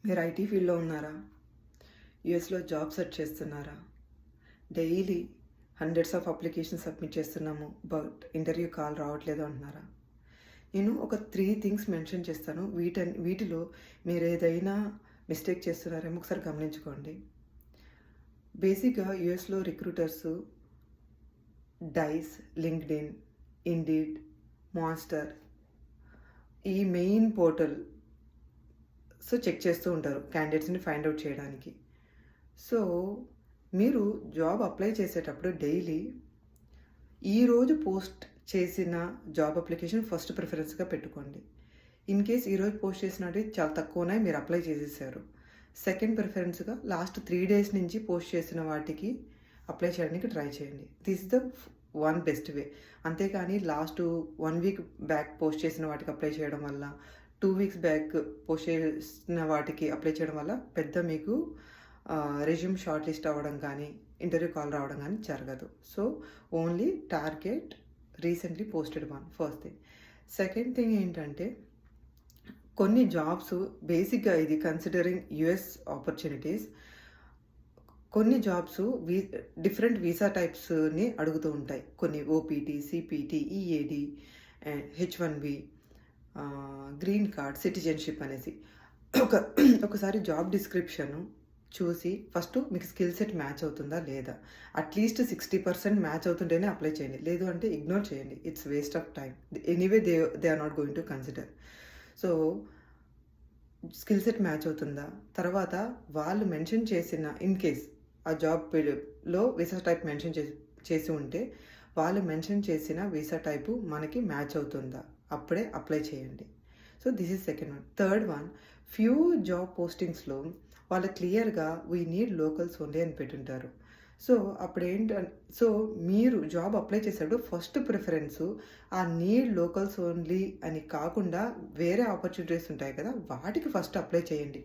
మీరు ఐటీ ఫీల్డ్లో ఉన్నారా? యూఎస్లో జాబ్ సెర్చ్ చేస్తున్నారా? Daily hundreds of applications submit చేస్తున్నాము, బట్ ఇంటర్వ్యూ కాల్ రావట్లేదు అంటున్నారా? నేను ఒక 3 థింగ్స్ మెన్షన్ చేస్తాను. వీటిలో మీరు ఏదైనా మిస్టేక్ చేస్తున్నారేమో ఒకసారి గమనించుకోండి. బేసిక్గా యూఎస్లో recruiters Dice, LinkedIn, Indeed, Monster ఈ మెయిన్ పోర్టల్ చెక్ చేస్తూ ఉంటారు క్యాండిడేట్స్ని ఫైండ్ అవుట్ చేయడానికి. సో మీరు జాబ్ అప్లై చేసేటప్పుడు డైలీ ఈరోజు పోస్ట్ చేసిన జాబ్ అప్లికేషన్ ఫస్ట్ ప్రిఫరెన్స్గా పెట్టుకోండి. ఇన్ కేస్ ఈరోజు పోస్ట్ చేసినవి చాలా తక్కువ ఉన్నాయి, మీరు అప్లై చేసేసారు, సెకండ్ ప్రిఫరెన్స్గా లాస్ట్ 3 డేస్ నుంచి పోస్ట్ చేసిన వాటికి అప్లై చేయడానికి ట్రై చేయండి. This is the one best way. అంతేకాని లాస్ట్ 1 వీక్ బ్యాక్ పోస్ట్ చేసిన వాటికి అప్లై చేయడం వల్ల, 2 వీక్స్ బ్యాక్ పోస్ట్ చేసిన వాటికి అప్లై చేయడం వల్ల పెద్ద మీకు రెజ్యూమ్ షార్ట్ లిస్ట్ అవ్వడం కానీ ఇంటర్వ్యూ కాల్ రావడం కానీ జరగదు. So only target recently posted one, first thing. Second thing ఏంటంటే, కొన్ని జాబ్స్ బేసిక్గా ఇది కన్సిడరింగ్ యుఎస్ ఆపర్చునిటీస్, కొన్ని జాబ్స్ డిఫరెంట్ వీసా టైప్స్ని అడుగుతూ ఉంటాయి. కొన్ని OPT, CPT, EAD, H1B, green card, citizenship అనేసి. ఒకసారి జాబ్ డిస్క్రిప్షను చూసి ఫస్ట్ మీకు స్కిల్ సెట్ మ్యాచ్ అవుతుందా లేదా, అట్లీస్ట్ 60% మ్యాచ్ అవుతుంటేనే అప్లై చేయండి. లేదు అంటే ఇగ్నోర్ చేయండి. It's waste of time. Anyway they are not going to consider. So skill set match అవుతుందా, తర్వాత వాళ్ళు మెన్షన్ చేసిన ఇన్ కేస్ ఆ జాబ్లో వీసా టైప్ మెన్షన్ చేసి ఉంటే వాళ్ళు మెన్షన్ చేసిన వీసా టైపు మనకి మ్యాచ్ అవుతుందా, అప్పుడే అప్లై చేయండి. So this is second one. Third one, few job పోస్టింగ్స్లో వాళ్ళు క్లియర్గా వీ నీడ్ లోకల్స్ ఓన్లీ అని పెట్టుంటారు. సో అప్పుడు సో మీరు జాబ్ అప్లై చేసేటప్పుడు ఫస్ట్ ప్రిఫరెన్స్ ఆ నీడ్ లోకల్స్ ఓన్లీ అని కాకుండా వేరే ఆపర్చునిటీస్ ఉంటాయి కదా, వాటికి ఫస్ట్ అప్లై చేయండి.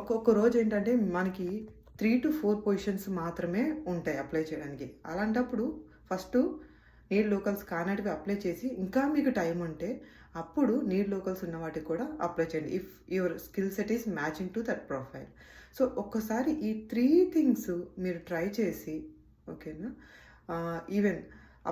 ఒక్కొక్క రోజు ఏంటంటే మనకి 3 to 4 పొజిషన్స్ మాత్రమే ఉంటాయి అప్లై చేయడానికి. అలాంటప్పుడు ఫస్ట్ నీడ్ లోకల్స్ కానటివి అప్లై చేసి, ఇంకా మీకు టైం ఉంటే అప్పుడు నీడ్ లోకల్స్ ఉన్న వాటికి కూడా అప్లై చేయండి, if your skill set is matching to that profile. So ఒక్కసారి ఈ 3 థింగ్స్ మీరు ట్రై చేసి, ఓకేనా, ఈవెన్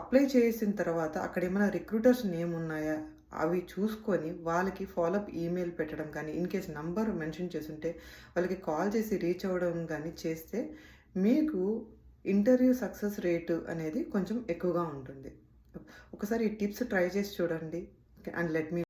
అప్లై చేసిన తర్వాత అక్కడ ఏమైనా రిక్రూటర్స్ నేమ్ ఉన్నాయా అవి చూసుకొని వాళ్ళకి ఫాలోఅప్ ఈమెయిల్ పెట్టడం కానీ, ఇన్ కేస్ నంబర్ మెన్షన్ చేస్తుంటే వాళ్ళకి కాల్ చేసి రీచ్ అవ్వడం కానీ చేస్తే మీకు ఇంటర్వ్యూ సక్సెస్ రేటు అనేది కొంచెం ఎక్కువగా ఉంటుంది. ఒకసారి ఈ టిప్స్ ట్రై చేసి చూడండి అండ్ లెట్ మీ